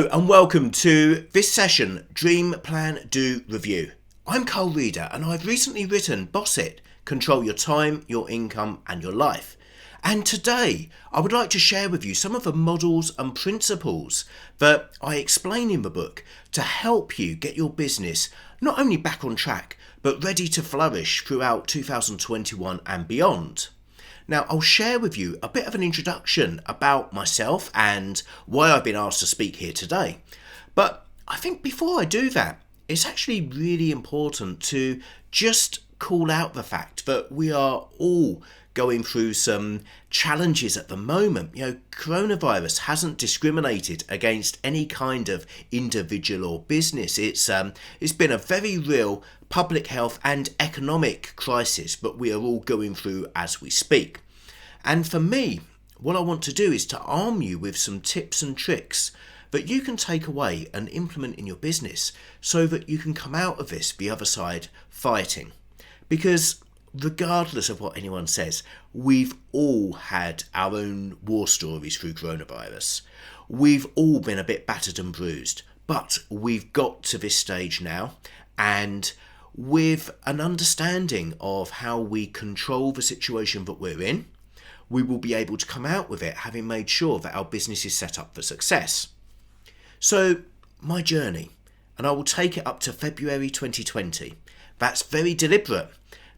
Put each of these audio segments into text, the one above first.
Hello and welcome to this session, Dream, Plan, Do, Review. I'm Carl Reeder and I've recently written Boss It, Control Your Time, Your Income and Your Life. And today I would like to share with you some of the models and principles that I explain in the book to help you get your business not only back on track but ready to flourish throughout 2021 and beyond. Now, I'll share with you a bit of an introduction about myself and why I've been asked to speak here today. But I think before I do that, it's actually really important to just call out the fact that we are all going through some challenges at the moment. Coronavirus hasn't discriminated against any kind of individual or business. It's been a very real public health and economic crisis that we are all going through as we speak. And for me, what I want to do is to arm you with some tips and tricks that you can take away and implement in your business so that you can come out of this the other side fighting. Because regardless of what anyone says, we've all had our own war stories through coronavirus. We've all been a bit battered and bruised, but we've got to this stage now, and with an understanding of how we control the situation that we're in, we will be able to come out with it having made sure that our business is set up for success. So, my journey, and I will take it up to February 2020. That's very deliberate,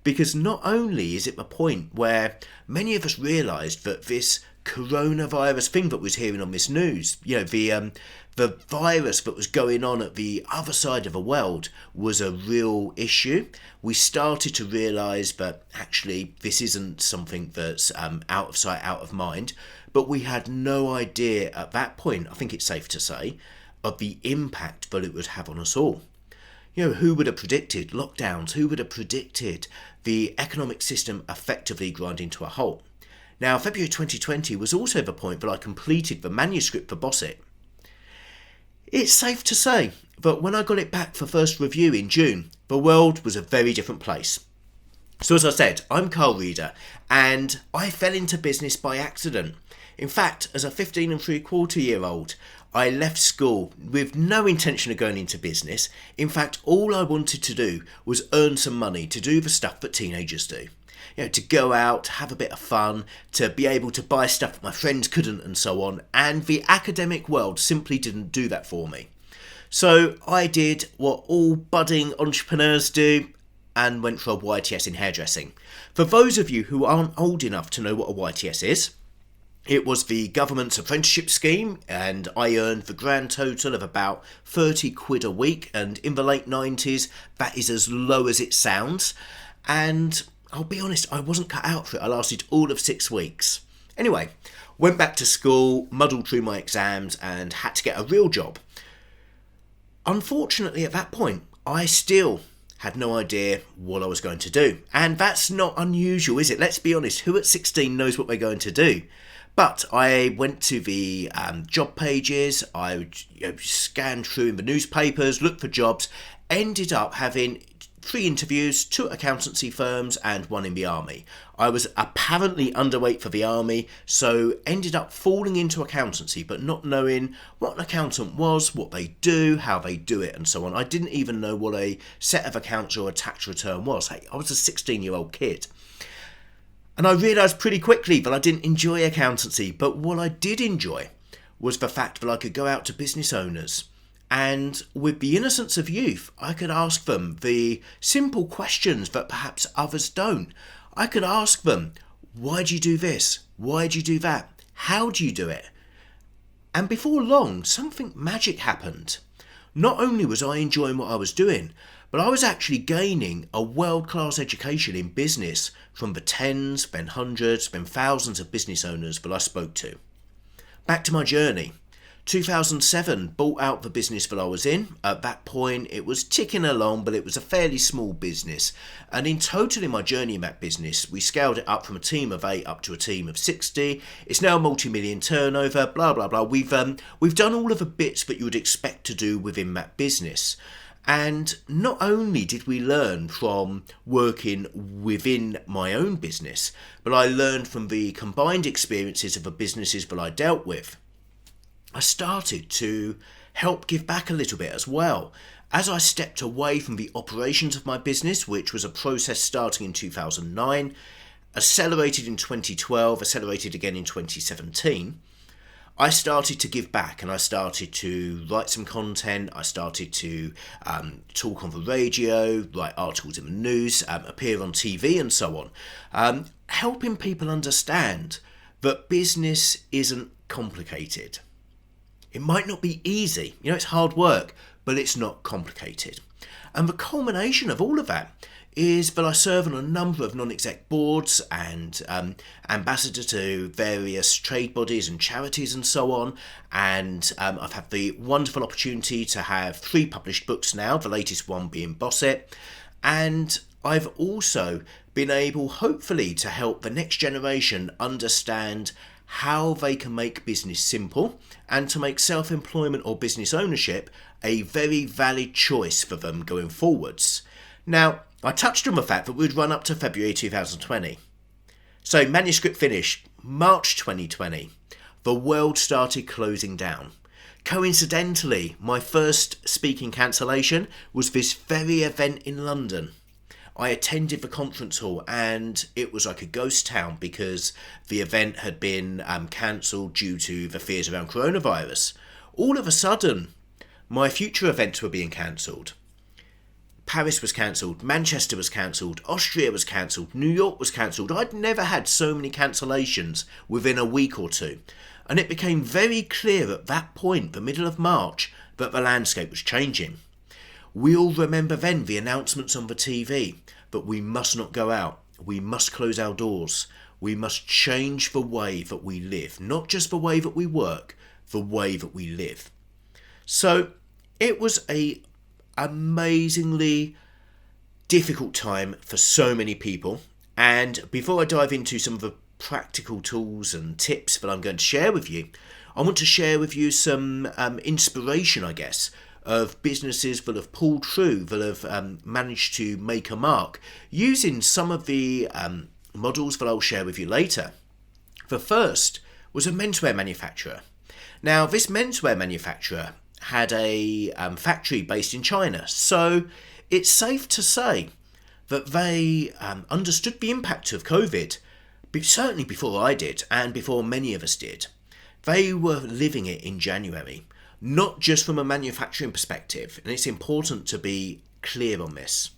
because not only is it the point where many of us realised that this coronavirus thing that was hearing on this news, the virus that was going on at the other side of the world was a real issue. We started to realise that actually this isn't something that's out of sight, out of mind, but we had no idea at that point, I think it's safe to say, of the impact that it would have on us all. Who would have predicted lockdowns? Who would have predicted the economic system effectively grinding to a halt? Now, February 2020 was also the point that I completed the manuscript for Boss It. It's safe to say that when I got it back for first review in June, the world was a very different place. So as I said, I'm Carl Reeder, and I fell into business by accident. In fact, as a 15 3/4-year-old, I left school with no intention of going into business. In fact, all I wanted to do was earn some money to do the stuff that teenagers do. To go out, have a bit of fun, to be able to buy stuff that my friends couldn't and so on. And the academic world simply didn't do that for me. So I did what all budding entrepreneurs do and went for a YTS in hairdressing. For those of you who aren't old enough to know what a YTS is, it was the government's apprenticeship scheme, and I earned the grand total of about 30 quid a week, and in the late 90s, that is as low as it sounds. And I'll be honest, I wasn't cut out for it. I lasted all of 6 weeks. Anyway, went back to school, muddled through my exams, and had to get a real job. Unfortunately, at that point, I still had no idea what I was going to do. And that's not unusual, is it? Let's be honest, who at 16 knows what they're going to do? But I went to the job pages, I scanned through in the newspapers, looked for jobs, ended up having 3 interviews, 2 accountancy firms and 1 in the army. I was apparently underweight for the army, so ended up falling into accountancy, but not knowing what an accountant was, what they do, how they do it and so on. I didn't even know what a set of accounts or a tax return was. Hey, I was a 16-year-old kid. And I realised pretty quickly that I didn't enjoy accountancy, but what I did enjoy was the fact that I could go out to business owners and with the innocence of youth, I could ask them the simple questions that perhaps others don't. I could ask them, why do you do this? Why do you do that? How do you do it? And before long, something magic happened. Not only was I enjoying what I was doing, but I was actually gaining a world-class education in business from the tens, then hundreds, then thousands of business owners that I spoke to. Back to my journey. 2007 bought out the business that I was in. At that point, it was ticking along, but it was a fairly small business. And in total in my journey in that business, we scaled it up from a team of 8 up to a team of 60. It's now a multi-million turnover, blah, blah, blah. We've done all of the bits that you would expect to do within that business. And not only did we learn from working within my own business, but I learned from the combined experiences of the businesses that I dealt with. I started to help give back a little bit as well. As I stepped away from the operations of my business, which was a process starting in 2009, accelerated in 2012, accelerated again in 2017, I started to give back, and I started to write some content. I started to talk on the radio, write articles in the news, appear on TV and so on, helping people understand that business isn't complicated. It might not be easy, it's hard work, but it's not complicated. And the culmination of all of that is that I serve on a number of non-exec boards and ambassador to various trade bodies and charities and so on. And I've had the wonderful opportunity to have 3 published books now, the latest one being Boss It. And I've also been able, hopefully, to help the next generation understand how they can make business simple and to make self-employment or business ownership a very valid choice for them going forwards. Now, I touched on the fact that we'd run up to February 2020. So manuscript finished March 2020. The world started closing down. Coincidentally, my first speaking cancellation was this very event in London. I attended the conference hall and it was like a ghost town because the event had been cancelled due to the fears around coronavirus. All of a sudden, my future events were being cancelled. Paris was cancelled, Manchester was cancelled, Austria was cancelled, New York was cancelled. I'd never had so many cancellations within a week or two. And it became very clear at that point, the middle of March, that the landscape was changing. We all remember then the announcements on the TV that we must not go out, we must close our doors, we must change the way that we live, not just the way that we work, the way that we live. So it was a amazingly difficult time for so many people. And before I dive into some of the practical tools and tips that I'm going to share with you, I want to share with you some inspiration, I guess, of businesses that have pulled through, that have managed to make a mark using some of the models that I'll share with you later. The first was a menswear manufacturer. Now, this menswear manufacturer had a factory based in China, so it's safe to say that they understood the impact of COVID, but certainly before I did and before many of us did. They were living it in January, not just from a manufacturing perspective, and it's important to be clear on this.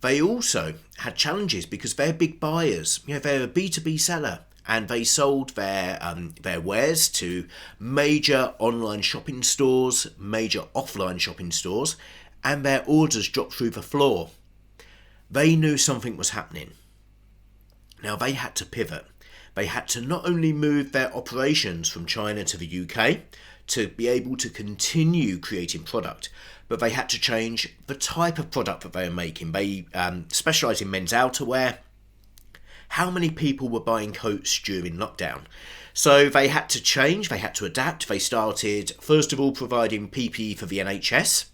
They also had challenges because they're big buyers, they're a B2B seller, and they sold their wares to major online shopping stores, major offline shopping stores, and their orders dropped through the floor. They knew something was happening. Now they had to pivot. They had to not only move their operations from China to the UK to be able to continue creating product, but they had to change the type of product that they were making. They specialise in men's outerwear. How many people were buying coats during lockdown? So they had to change, they had to adapt. They started, first of all, providing PPE for the NHS,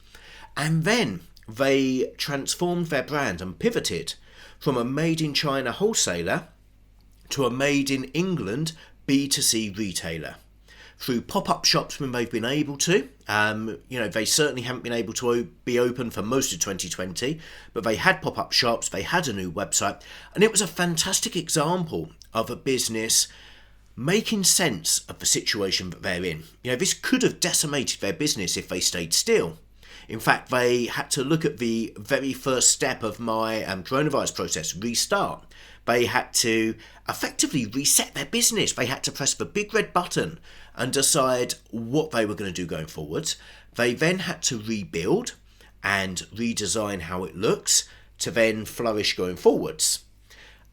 and then they transformed their brand and pivoted from a made-in-China wholesaler to a made-in-England B2C retailer. Through pop-up shops when they've been able to. They certainly haven't been able to be open for most of 2020, but they had pop-up shops, they had a new website, and it was a fantastic example of a business making sense of the situation that they're in. This could have decimated their business if they stayed still. In fact, they had to look at the very first step of my coronavirus process, restart. They had to effectively reset their business. They had to press the big red button and decide what they were going to do going forwards. They then had to rebuild and redesign how it looks to then flourish going forwards.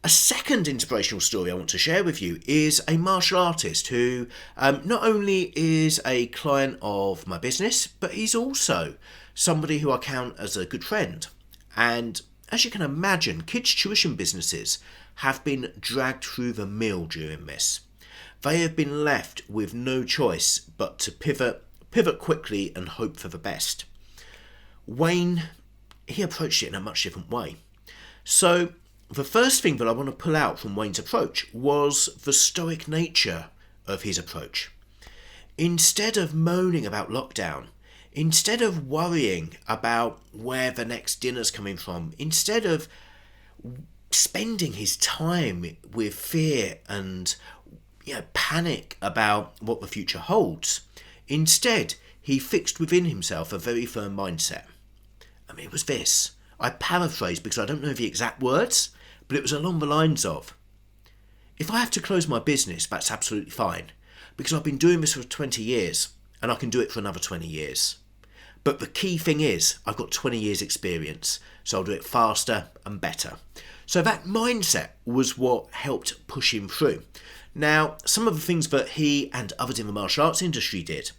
A second inspirational story I want to share with you is a martial artist who not only is a client of my business, but he's also somebody who I count as a good friend. And as you can imagine, kids' tuition businesses have been dragged through the mill during this. They have been left with no choice but to pivot quickly and hope for the best. Wayne, he approached it in a much different way. So the first thing that I want to pull out from Wayne's approach was the stoic nature of his approach. Instead of moaning about lockdown, Instead of worrying about where the next dinner's coming from, instead of spending his time with fear and panic about what the future holds, instead he fixed within himself a very firm mindset. I mean, it was this. I paraphrase because I don't know the exact words, but it was along the lines of, if I have to close my business, that's absolutely fine, because I've been doing this for 20 years and I can do it for another 20 years. But the key thing is, I've got 20 years experience, so I'll do it faster and better. So that mindset was what helped push him through. Now, some of the things that he and others in the martial arts industry did,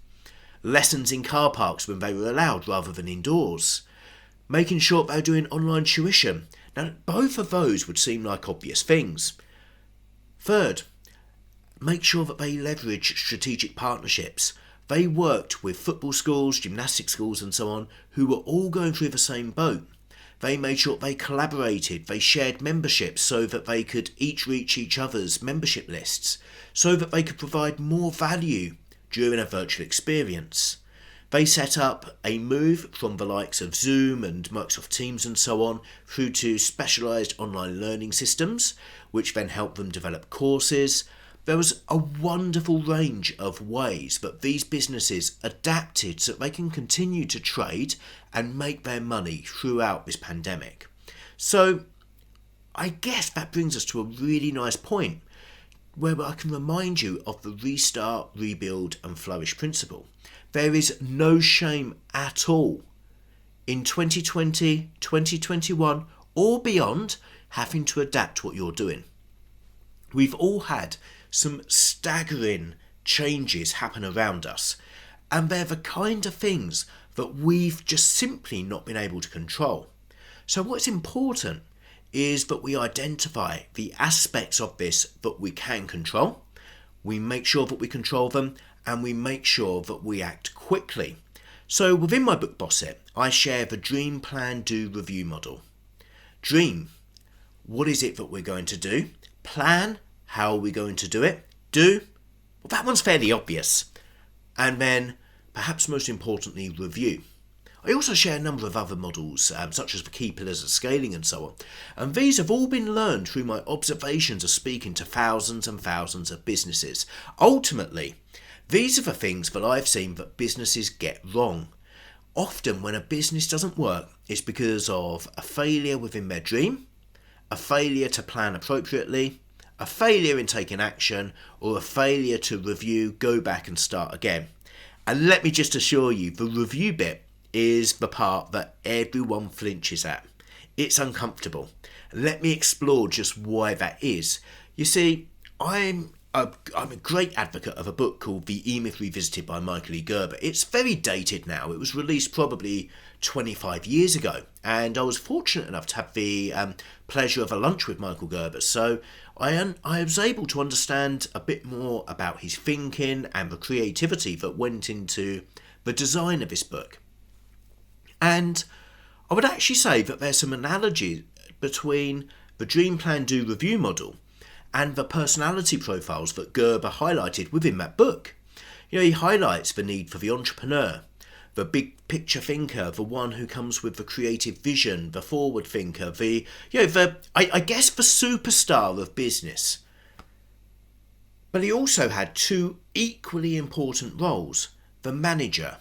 lessons in car parks when they were allowed rather than indoors, making sure they were doing online tuition. Now, both of those would seem like obvious things. Third, make sure that they leverage strategic partnerships. They worked with football schools, gymnastics schools and so on, who were all going through the same boat. They made sure they collaborated, they shared memberships so that they could each reach each other's membership lists, so that they could provide more value during a virtual experience. They set up a move from the likes of Zoom and Microsoft Teams and so on through to specialised online learning systems, which then helped them develop courses. There was a wonderful range of ways that these businesses adapted so that they can continue to trade and make their money throughout this pandemic. So I guess that brings us to a really nice point where I can remind you of the restart, rebuild and flourish principle. There is no shame at all in 2020, 2021 or beyond having to adapt what you're doing. We've all had some staggering changes happen around us, and they're the kind of things that we've just simply not been able to control. So what's important is that we identify the aspects of this that we can control, we make sure that we control them, and we make sure that we act quickly. So within my book Boss It, I share the Dream, Plan, Do, Review model. Dream, what is it that we're going to do? Plan, how are we going to do it? Do, well, that one's fairly obvious. And then, perhaps most importantly, review. I also share a number of other models, such as the key pillars of scaling and so on. And these have all been learned through my observations of speaking to thousands and thousands of businesses. Ultimately, these are the things that I've seen that businesses get wrong. Often when a business doesn't work, it's because of a failure within their dream, a failure to plan appropriately, a failure in taking action, or a failure to review, go back and start again. And let me just assure you, the review bit is the part that everyone flinches at. It's uncomfortable. Let me explore just why that is. You see, I'm a great advocate of a book called The EMIF Revisited by Michael E. Gerber. It's very dated now. It was released probably 25 years ago, and I was fortunate enough to have the pleasure of a lunch with Michael Gerber, so I was able to understand a bit more about his thinking and the creativity that went into the design of this book. And I would actually say that there's some analogy between the Dream, Plan, Do, Review model and the personality profiles that Gerber highlighted within that book. He highlights the need for the entrepreneur, the big picture thinker, the one who comes with the creative vision, the forward thinker, I guess the superstar of business. But he also had two equally important roles: the manager,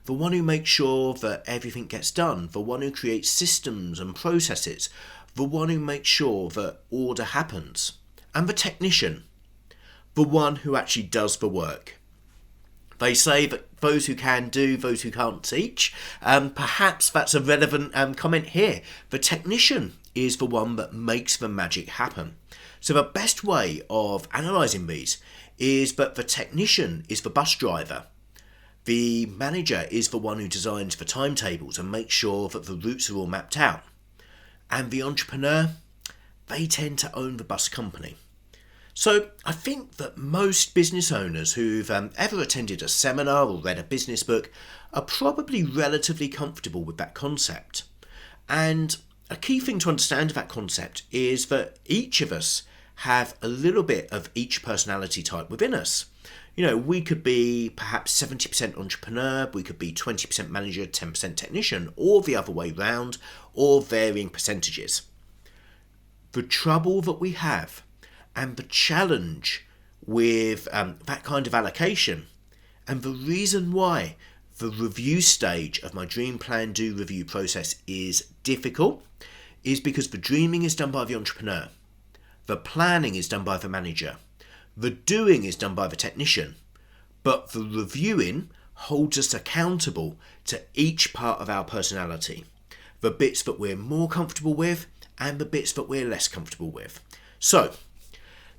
the one who makes sure that everything gets done, the one who creates systems and processes, the one who makes sure that order happens, and the technician, the one who actually does the work. They say that those who can do, those who can't teach. Perhaps that's a relevant comment here. The technician is the one that makes the magic happen. So the best way of analysing these is that the technician is the bus driver. The manager is the one who designs the timetables and makes sure that the routes are all mapped out. And the entrepreneur, they tend to own the bus company. So I think that most business owners who've ever attended a seminar or read a business book are probably relatively comfortable with that concept. And a key thing to understand of that concept is that each of us have a little bit of each personality type within us. We could be perhaps 70% entrepreneur, we could be 20% manager, 10% technician, or the other way round, or varying percentages. The trouble that we have and the challenge with that kind of allocation, and the reason why the review stage of my dream plan do review process is difficult, is because the dreaming is done by the entrepreneur, the planning is done by the manager, the doing is done by the technician, but the reviewing holds us accountable to each part of our personality, the bits that we're more comfortable with and the bits that we're less comfortable with. So,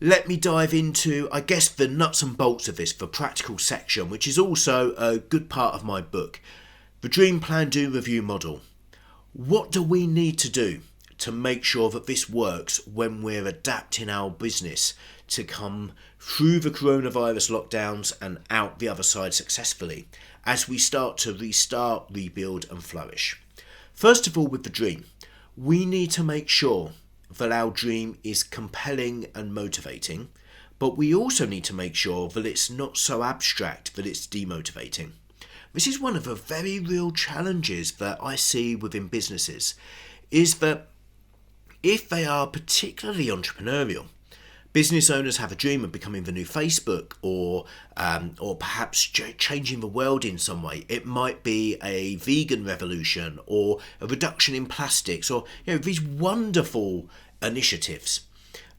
let me dive into, I guess, the nuts and bolts of this, the practical section, which is also a good part of my book. The Dream Plan Do Review model. What do we need to do to make sure that this works when we're adapting our business to come through the coronavirus lockdowns and out the other side successfully as we start to restart, rebuild and flourish? First of all, with the dream, we need to make sure that our dream is compelling and motivating, but we also need to make sure that it's not so abstract that it's demotivating. This is one of the very real challenges that I see within businesses, is that if they are particularly entrepreneurial, business owners have a dream of becoming the new Facebook or perhaps changing the world in some way. It might be a vegan revolution or a reduction in plastics or these wonderful initiatives.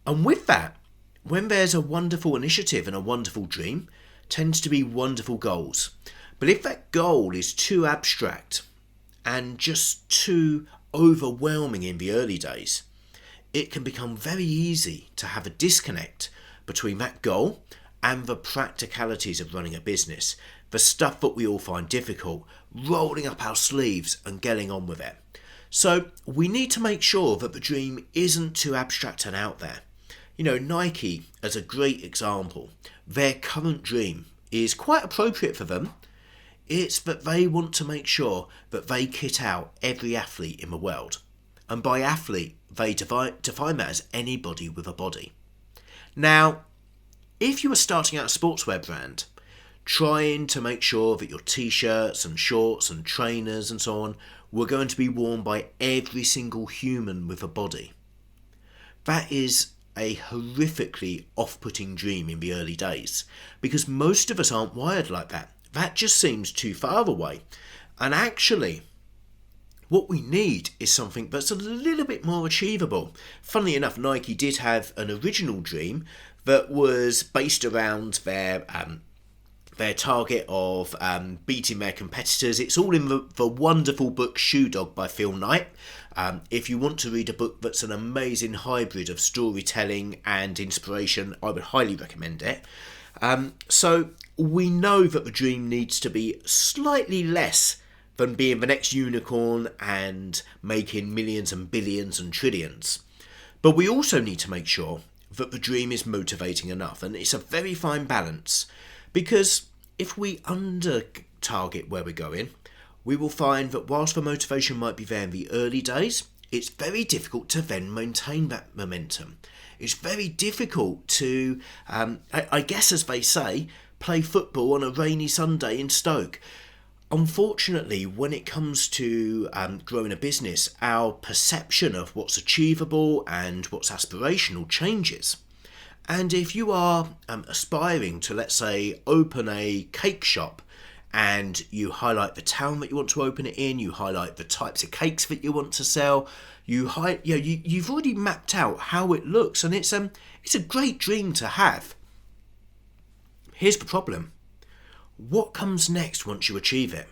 And with that, when there's a wonderful initiative and a wonderful dream, tends to be wonderful goals. But if that goal is too abstract and just too overwhelming in the early days, it can become very easy to have a disconnect between that goal and the practicalities of running a business, the stuff that we all find difficult, rolling up our sleeves and getting on with it. So we need to make sure that the dream isn't too abstract and out there. Nike, as a great example, their current dream is quite appropriate for them. It's that they want to make sure that they kit out every athlete in the world. And by athlete, they define that as anybody with a body. Now, if you were starting out a sportswear brand, trying to make sure that your t-shirts and shorts and trainers and so on were going to be worn by every single human with a body, that is a horrifically off-putting dream in the early days, because most of us aren't wired like that. That just seems too far away. And actually, what we need is something that's a little bit more achievable. Funnily enough, Nike did have an original dream that was based around their target of beating their competitors. It's all in the wonderful book Shoe Dog by Phil Knight. If you want to read a book that's an amazing hybrid of storytelling and inspiration, I would highly recommend it. So we know that the dream needs to be slightly less than being the next unicorn and making millions and billions and trillions. But we also need to make sure that the dream is motivating enough, and it's a very fine balance, because if we under-target where we're going, we will find that whilst the motivation might be there in the early days, it's very difficult to then maintain that momentum. It's very difficult to, I guess as they say, play football on a rainy Sunday in Stoke. Unfortunately, when it comes to growing a business, our perception of what's achievable and what's aspirational changes. And if you are aspiring to, let's say, open a cake shop, and you highlight the town that you want to open it in, you highlight the types of cakes that you want to sell, you've already mapped out how it looks, and it's a great dream to have. Here's the problem. What comes next once you achieve it?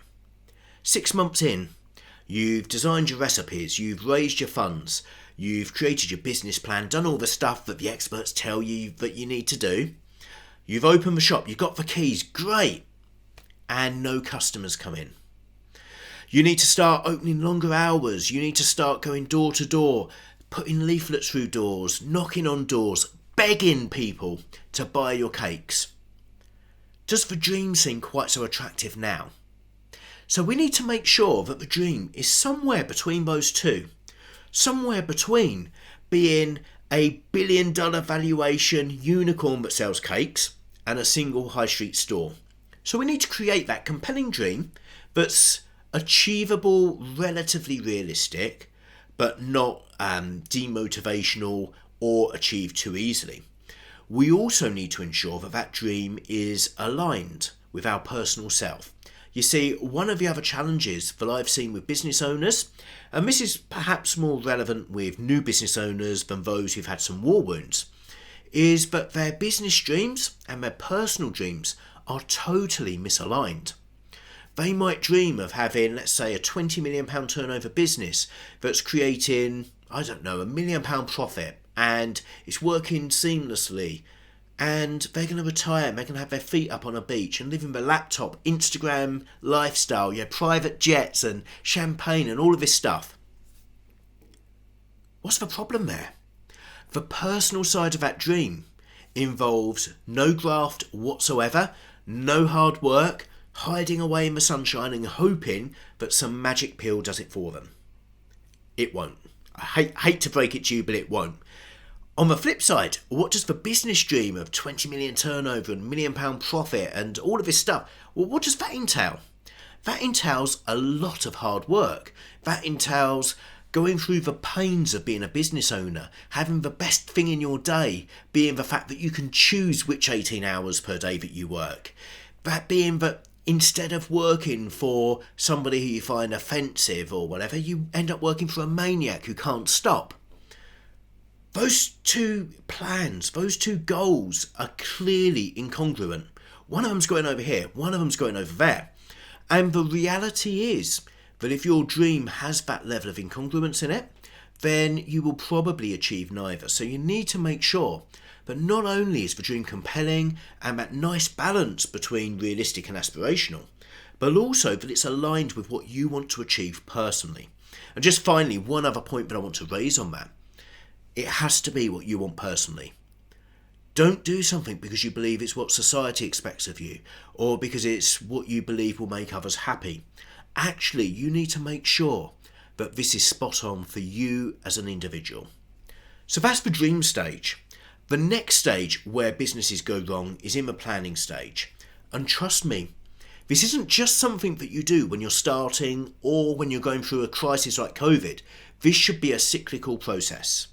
6 months in, you've designed your recipes, you've raised your funds, you've created your business plan, done all the stuff that the experts tell you that you need to do. You've opened the shop, you've got the keys, great, and no customers come in. You need to start opening longer hours, you need to start going door to door, putting leaflets through doors, knocking on doors, begging people to buy your cakes. Does the dream seem quite so attractive now? So we need to make sure that the dream is somewhere between those two. Somewhere between being a $1 billion valuation unicorn that sells cakes and a single high street store. So we need to create that compelling dream that's achievable, relatively realistic, but not demotivational or achieved too easily. We also need to ensure that that dream is aligned with our personal self. You see, one of the other challenges that I've seen with business owners, and this is perhaps more relevant with new business owners than those who've had some war wounds, is that their business dreams and their personal dreams are totally misaligned. They might dream of having, let's say, a £20 million turnover business that's creating, £1 million profit, and it's working seamlessly, and they're going to retire and they're going to have their feet up on a beach and live in the laptop, Instagram lifestyle, private jets and champagne and all of this stuff. What's the problem there? The personal side of that dream involves no graft whatsoever, no hard work, hiding away in the sunshine and hoping that some magic pill does it for them. It won't. I hate to break it to you, but it won't. On the flip side, what does the business dream of 20 million turnover and £1 million profit and all of this stuff, well, what does that entail? That entails a lot of hard work. That entails going through the pains of being a business owner, having the best thing in your day being the fact that you can choose which 18 hours per day that you work. That being that instead of working for somebody who you find offensive or whatever, you end up working for a maniac who can't stop. Those two plans, those two goals are clearly incongruent. One of them's going over here, one of them's going over there. And the reality is that if your dream has that level of incongruence in it, then you will probably achieve neither. So you need to make sure that not only is the dream compelling and that nice balance between realistic and aspirational, but also that it's aligned with what you want to achieve personally. And just finally, one other point that I want to raise on that. It has to be what you want personally. Don't do something because you believe it's what society expects of you or because it's what you believe will make others happy. Actually, you need to make sure that this is spot on for you as an individual. So that's the dream stage. The next stage where businesses go wrong is in the planning stage. And trust me, this isn't just something that you do when you're starting or when you're going through a crisis like COVID. This should be a cyclical process.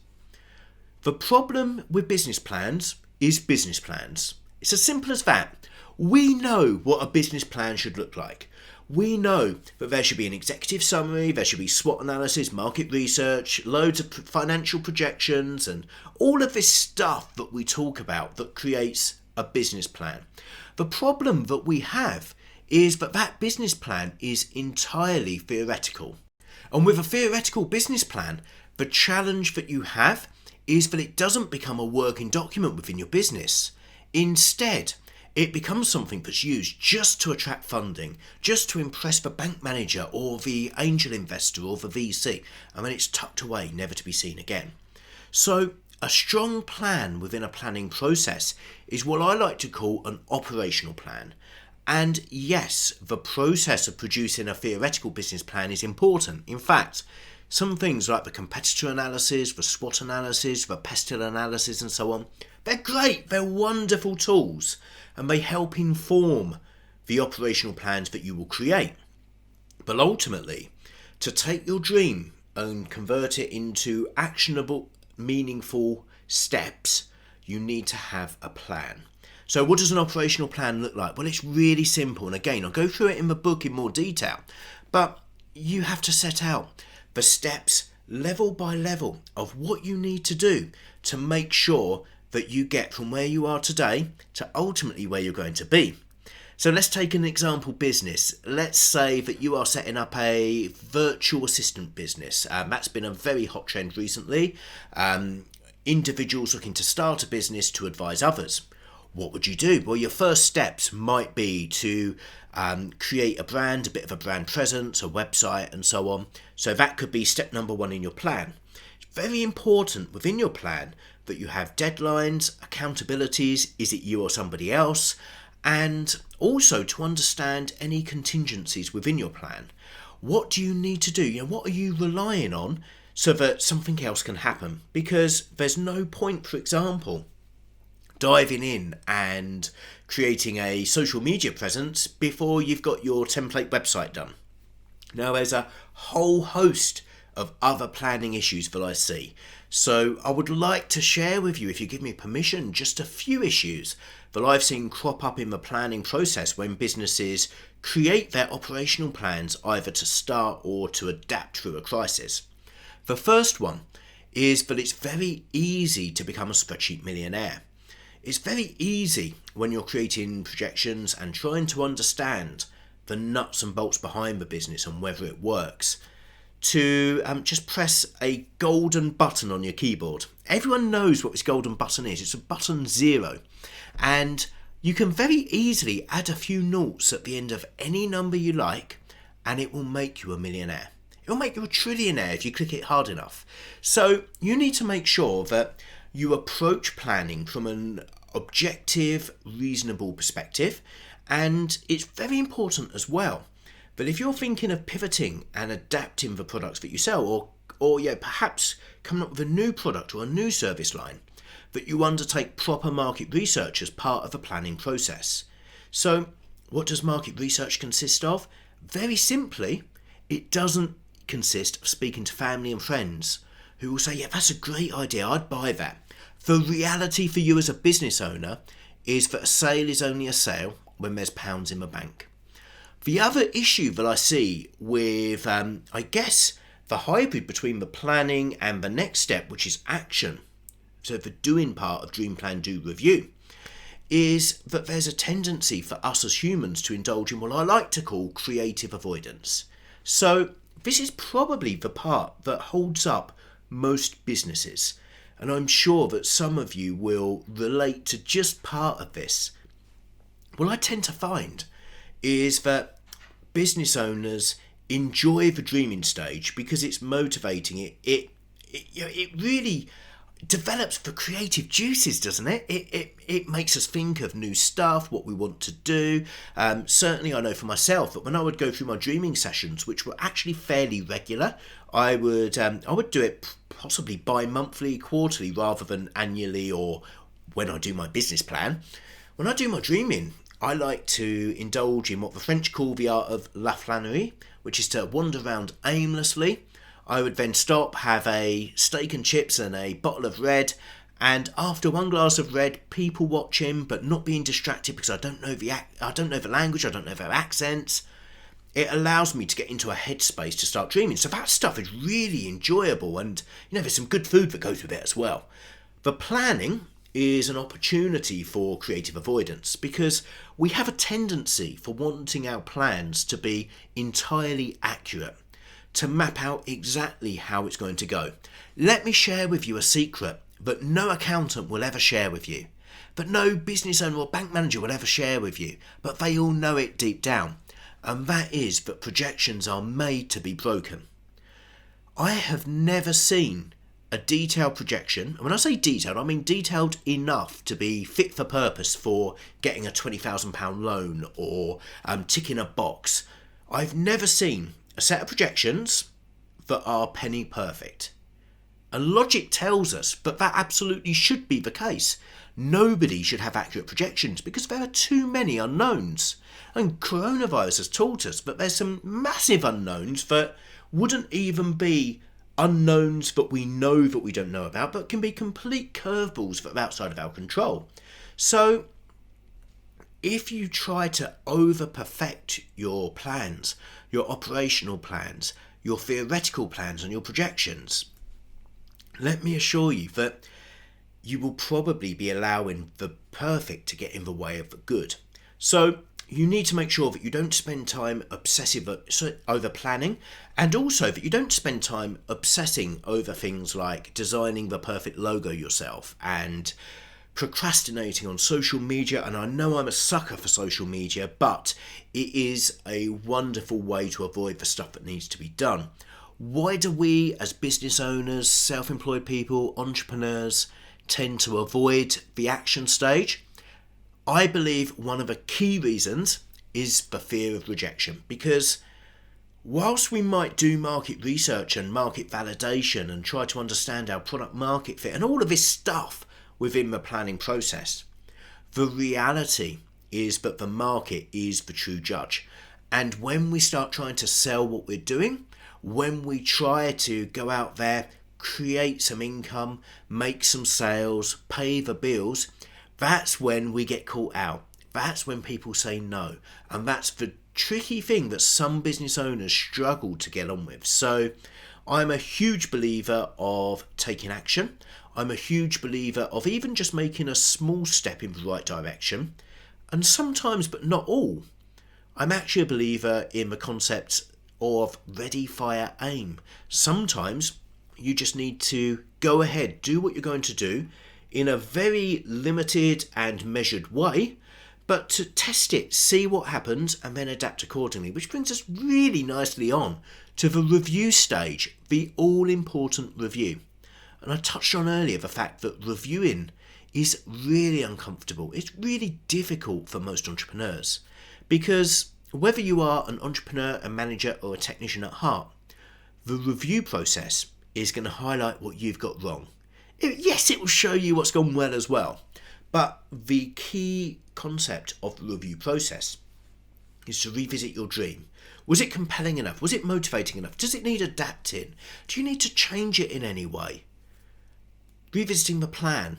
The problem with business plans is business plans. It's as simple as that. We know what a business plan should look like. We know that there should be an executive summary, there should be SWOT analysis, market research, loads of financial projections, and all of this stuff that we talk about that creates a business plan. The problem that we have is that that business plan is entirely theoretical. And with a theoretical business plan, the challenge that you have is that it doesn't become a working document within your business. Instead, it becomes something that's used just to attract funding, just to impress the bank manager or the angel investor or the VC, and then it's tucked away, never to be seen again. So, a strong plan within a planning process is what I like to call an operational plan. And yes, the process of producing a theoretical business plan is important. In fact, some things like the competitor analysis, the SWOT analysis, the pestle analysis and so on, they're great, they're wonderful tools, and they help inform the operational plans that you will create. But ultimately, to take your dream and convert it into actionable, meaningful steps, you need to have a plan. So what does an operational plan look like? Well, it's really simple. And again, I'll go through it in the book in more detail. But you have to set out the steps level by level of what you need to do to make sure that you get from where you are today to ultimately where you're going to be. So let's take an example business. Let's say that you are setting up a virtual assistant business. That's been a very hot trend recently. Individuals looking to start a business to advise others. What would you do? Well, your first steps might be to create a brand, a bit of a brand presence, a website and so on. So that could be step number one in your plan. It's very important within your plan that you have deadlines, accountabilities, is it you or somebody else, and also to understand any contingencies within your plan. What do you need to do? What are you relying on so that something else can happen? Because there's no point, for example, diving in and creating a social media presence before you've got your template website done. Now, there's a whole host of other planning issues that I see. So I would like to share with you, if you give me permission, just a few issues that I've seen crop up in the planning process when businesses create their operational plans either to start or to adapt through a crisis. The first one is that it's very easy to become a spreadsheet millionaire. It's very easy when you're creating projections and trying to understand the nuts and bolts behind the business and whether it works, to just press a golden button on your keyboard. Everyone knows what this golden button is. It's a button 0. And you can very easily add a few noughts at the end of any number you like, and it will make you a millionaire. It will make you a trillionaire if you click it hard enough. So you need to make sure that you approach planning from an objective, reasonable perspective. And it's very important as well that if you're thinking of pivoting and adapting the products that you sell, or perhaps coming up with a new product or a new service line, that you undertake proper market research as part of the planning process. So what does market research consist of? Very simply, it doesn't consist of speaking to family and friends who will say, yeah, that's a great idea, I'd buy that. The reality for you as a business owner is that a sale is only a sale when there's pounds in the bank. The other issue that I see with, I guess, the hybrid between the planning and the next step, which is action, so the doing part of Dream Plan Do Review, is that there's a tendency for us as humans to indulge in what I like to call creative avoidance. So this is probably the part that holds up most businesses, and I'm sure that some of you will relate to just part of this. What I tend to find is that business owners enjoy the dreaming stage because it's motivating. It really develops the creative juices, doesn't it? It makes us think of new stuff, what we want to do. Certainly I know for myself that when I would go through my dreaming sessions, which were actually fairly regular, I would do it possibly bi-monthly, quarterly, rather than annually or when I do my business plan. When I do my dreaming, I like to indulge in what the French call the art of la flânerie, which is to wander around aimlessly. I would then stop, have a steak and chips and a bottle of red, and after one glass of red, people watching but not being distracted because I don't know the language, I don't know their accents. It allows me to get into a headspace to start dreaming. So that stuff is really enjoyable, and there's some good food that goes with it as well. The planning is an opportunity for creative avoidance because we have a tendency for wanting our plans to be entirely accurate, to map out exactly how it's going to go. Let me share with you a secret that no accountant will ever share with you, that no business owner or bank manager will ever share with you, but they all know it deep down, and that is that projections are made to be broken. I have never seen a detailed projection, and when I say detailed, I mean detailed enough to be fit for purpose for getting a £20,000 loan or ticking a box. I've never seen a set of projections that are penny perfect. And logic tells us that absolutely should be the case. Nobody should have accurate projections because there are too many unknowns. And coronavirus has taught us that there's some massive unknowns that wouldn't even be unknowns that we know that we don't know about, but can be complete curveballs that are outside of our control. So if you try to over-perfect your plans, your operational plans, your theoretical plans and your projections, let me assure you that you will probably be allowing the perfect to get in the way of the good. So you need to make sure that you don't spend time obsessive over planning, and also that you don't spend time obsessing over things like designing the perfect logo yourself and procrastinating on social media. And I know I'm a sucker for social media, but it is a wonderful way to avoid the stuff that needs to be done. Why do we as business owners, self-employed people, entrepreneurs tend to avoid the action stage? I believe one of the key reasons is the fear of rejection, because whilst we might do market research and market validation and try to understand our product market fit and all of this stuff within the planning process, The reality is that the market is the true judge. And when we start trying to sell what we're doing, when we try to go out there, create some income, make some sales, pay the bills, that's when we get caught out. That's when people say no. And that's the tricky thing that some business owners struggle to get on with. So I'm a huge believer of taking action. I'm a huge believer of even just making a small step in the right direction. And sometimes, but not all, I'm actually a believer in the concept of ready, fire, aim. Sometimes you just need to go ahead, do what you're going to do in a very limited and measured way, but to test it, see what happens, and then adapt accordingly. Which brings us really nicely on to the review stage, the all-important review. And I touched on earlier the fact that reviewing is really uncomfortable. It's really difficult for most entrepreneurs because whether you are an entrepreneur, a manager, or a technician at heart, the review process is going to highlight what you've got wrong. Yes, it will show you what's gone well as well. But the key concept of the review process is to revisit your dream. Was it compelling enough? Was it motivating enough? Does it need adapting? Do you need to change it in any way? Revisiting the plan.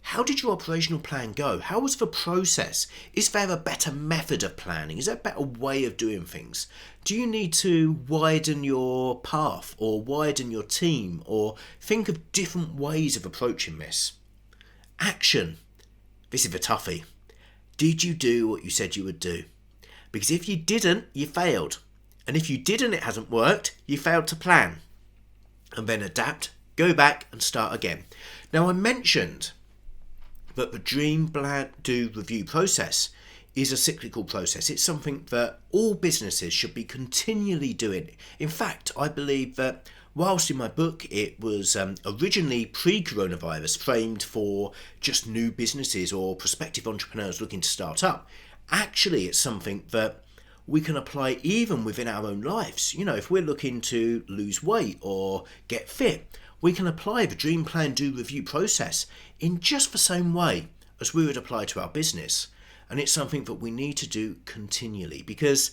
How did your operational plan go? How was the process? Is there a better method of planning? Is there a better way of doing things? Do you need to widen your path or widen your team or think of different ways of approaching this? Action. This is a toughie. Did you do what you said you would do? Because if you didn't, you failed. And if you did and it hasn't worked, you failed to plan. And then adapt, go back and start again. Now I mentioned that the dream, plan, do, review process is a cyclical process. It's something that all businesses should be continually doing. In fact, I believe that whilst in my book it was originally pre-coronavirus framed for just new businesses or prospective entrepreneurs looking to start up, actually it's something that we can apply even within our own lives. You know, if we're looking to lose weight or get fit, we can apply the dream, plan, do, review process in just the same way as we would apply to our business. And it's something that we need to do continually, because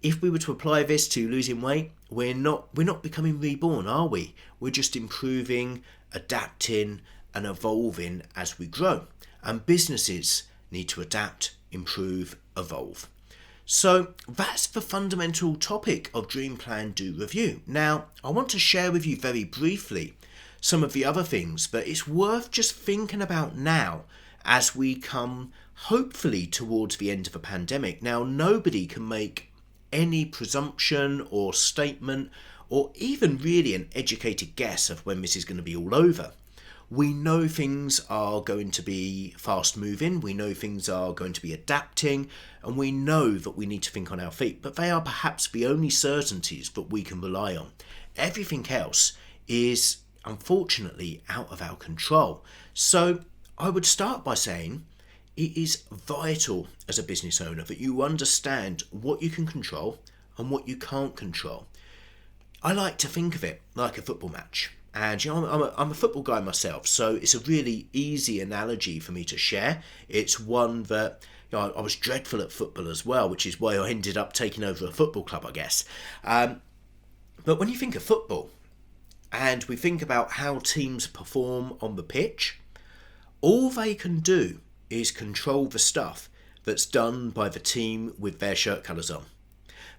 if we were to apply this to losing weight, we're not becoming reborn, are we? We're just improving, adapting and evolving as we grow. And businesses need to adapt, improve, evolve. So that's the fundamental topic of Dream, Plan, Do, Review. Now, I want to share with you very briefly some of the other things that it's worth just thinking about now as we come hopefully towards the end of a pandemic. Now, nobody can make any presumption or statement or even really an educated guess of when this is going to be all over. We know things are going to be fast moving, we know things are going to be adapting, and we know that we need to think on our feet, but they are perhaps the only certainties that we can rely on. Everything else is unfortunately out of our control. So I would start by saying it is vital as a business owner that you understand what you can control and what you can't control. I like to think of it like a football match. And you know, I'm a football guy myself, so it's a really easy analogy for me to share. It's one that, you know, I was dreadful at football as well, which is why I ended up taking over a football club, I guess. But when you think of football, and we think about how teams perform on the pitch, all they can do is control the stuff that's done by the team with their shirt colours on.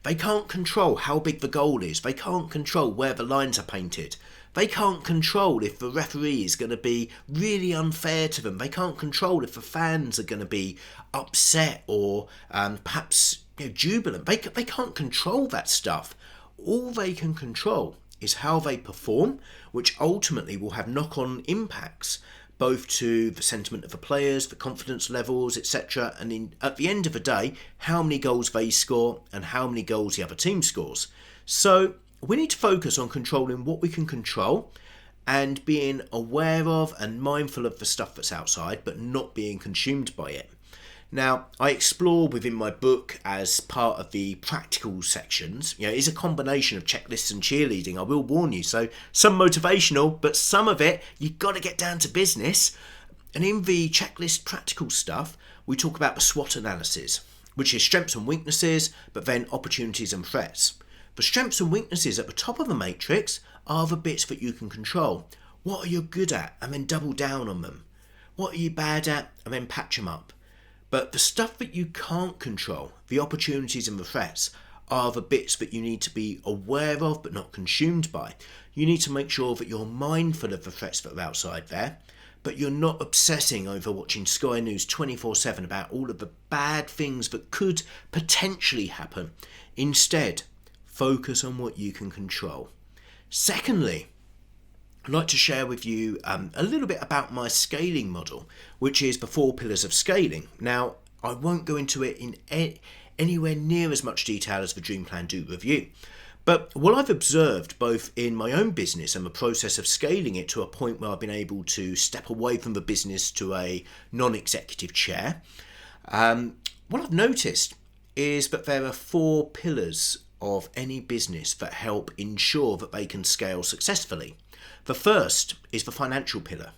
They can't control how big the goal is. They can't control where the lines are painted. They can't control if the referee is going to be really unfair to them. They can't control if the fans are going to be upset or perhaps jubilant. They can't control that stuff. All they can control is how they perform, which ultimately will have knock-on impacts both to the sentiment of the players, the confidence levels, etc. And at the end of the day, how many goals they score and how many goals the other team scores. So we need to focus on controlling what we can control and being aware of and mindful of the stuff that's outside, but not being consumed by it. Now, I explore within my book as part of the practical sections, it is a combination of checklists and cheerleading, I will warn you. So some motivational, but some of it, you've got to get down to business. And in the checklist practical stuff, we talk about the SWOT analysis, which is strengths and weaknesses, but then opportunities and threats. The strengths and weaknesses at the top of the matrix are the bits that you can control. What are you good at? And then double down on them. What are you bad at? And then patch them up. But the stuff that you can't control, the opportunities and the threats, are the bits that you need to be aware of but not consumed by. You need to make sure that you're mindful of the threats that are outside there, but you're not obsessing over watching Sky News 24/7 about all of the bad things that could potentially happen. Instead, focus on what you can control. Secondly, I'd like to share with you a little bit about my scaling model, which is the 4 pillars of scaling. Now, I won't go into it in anywhere near as much detail as the Dream Plan Do review. But what I've observed both in my own business and the process of scaling it to a point where I've been able to step away from the business to a non-executive chair, what I've noticed is that there are 4 pillars of any business that help ensure that they can scale successfully. The first is the financial pillar.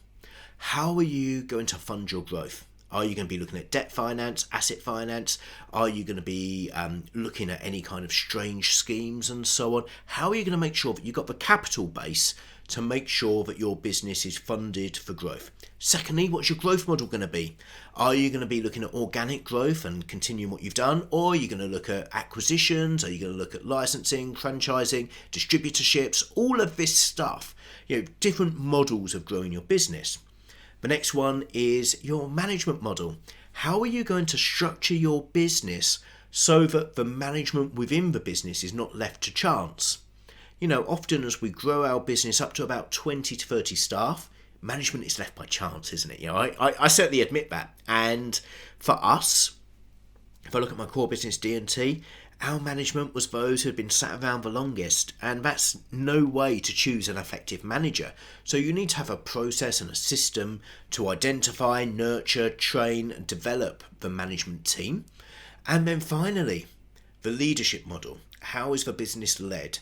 How are you going to fund your growth? Are you going to be looking at debt finance, asset finance? Are you going to be looking at any kind of strange schemes and so on? How are you going to make sure that you've got the capital base to make sure that your business is funded for growth? Secondly, what's your growth model going to be? Are you going to be looking at organic growth and continuing what you've done? Or are you going to look at acquisitions? Are you going to look at licensing, franchising, distributorships, all of this stuff? Different models of growing your business. The next one is your management model. How are you going to structure your business so that the management within the business is not left to chance? Often as we grow our business up to about 20 to 30 staff, management is left by chance, isn't it? I certainly admit that. And for us, if I look at my core business, D&T, our management was those who had been sat around the longest, and that's no way to choose an effective manager. So you need to have a process and a system to identify, nurture, train and develop the management team. And then finally, the leadership model. How is the business led?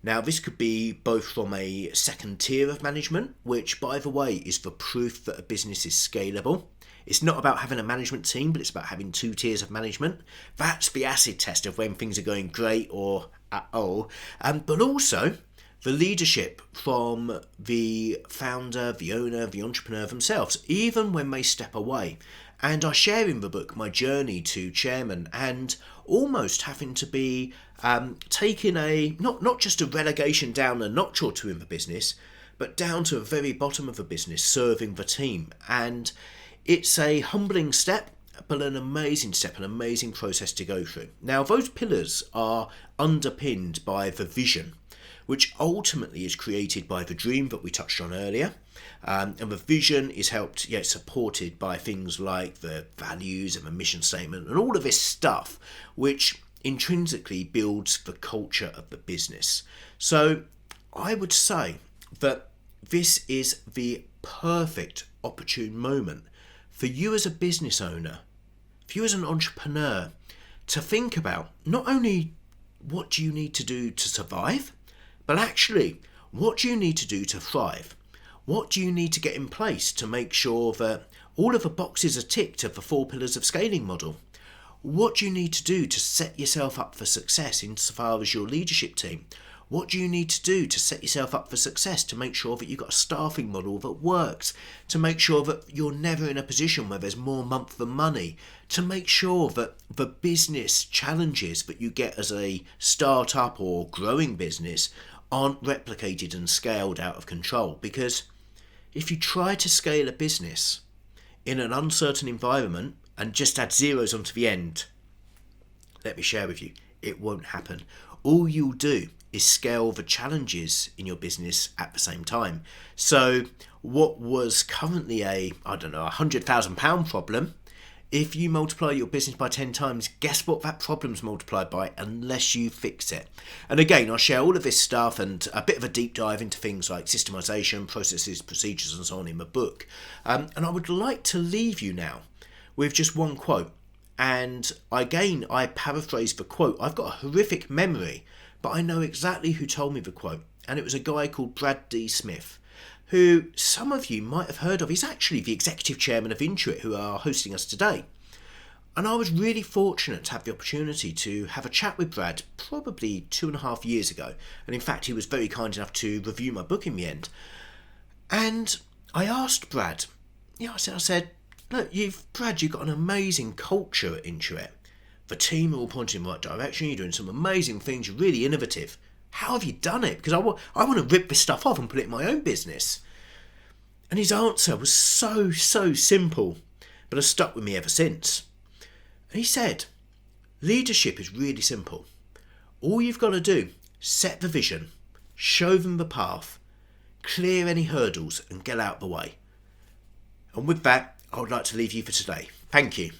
Now, this could be both from a second tier of management, which, by the way, is the proof that a business is scalable. It's not about having a management team, but it's about having 2 tiers of management. That's the acid test of when things are going great or at all. But also the leadership from the founder, the owner, the entrepreneur themselves, even when they step away. And I share in the book my journey to chairman and almost having to be taking not just a relegation down a notch or 2 in the business, but down to the very bottom of the business, serving the team. And it's a humbling step, but an amazing step, an amazing process to go through. Now, those pillars are underpinned by the vision, which ultimately is created by the dream that we touched on earlier. And the vision is supported by things like the values and the mission statement and all of this stuff, which intrinsically builds the culture of the business. So I would say that this is the perfect opportune moment for you as a business owner, for you as an entrepreneur, to think about not only what do you need to do to survive, but actually what do you need to do to thrive? What do you need to get in place to make sure that all of the boxes are ticked of the 4 pillars of scaling model? What do you need to do to set yourself up for success insofar as your leadership team? What do you need to do to set yourself up for success to make sure that you've got a staffing model that works, to make sure that you're never in a position where there's more month than money, to make sure that the business challenges that you get as a startup or growing business aren't replicated and scaled out of control? Because if you try to scale a business in an uncertain environment and just add zeros onto the end, let me share with you, it won't happen. All you'll do is scale the challenges in your business at the same time. So what was currently a £100,000 problem, if you multiply your business by 10 times, guess what that problem's multiplied by unless you fix it? And again, I'll share all of this stuff and a bit of a deep dive into things like systemization, processes, procedures and so on in the book. And I would like to leave you now with just one quote. And again, I paraphrase the quote. I've got a horrific memory, but I know exactly who told me the quote. And it was a guy called Brad D. Smith, who some of you might have heard of. He's actually the executive chairman of Intuit, who are hosting us today. And I was really fortunate to have the opportunity to have a chat with Brad probably 2.5 years ago. And in fact, he was very kind enough to review my book in the end. And I asked Brad, I said, look, Brad, you've got an amazing culture at Intuit. The team are all pointing in the right direction. You're doing some amazing things. You're really innovative. How have you done it? Because I want to rip this stuff off and put it in my own business. And his answer was so simple, but has stuck with me ever since. And he said, leadership is really simple. All you've got to do, set the vision, show them the path, clear any hurdles and get out the way. And with that, I would like to leave you for today. Thank you.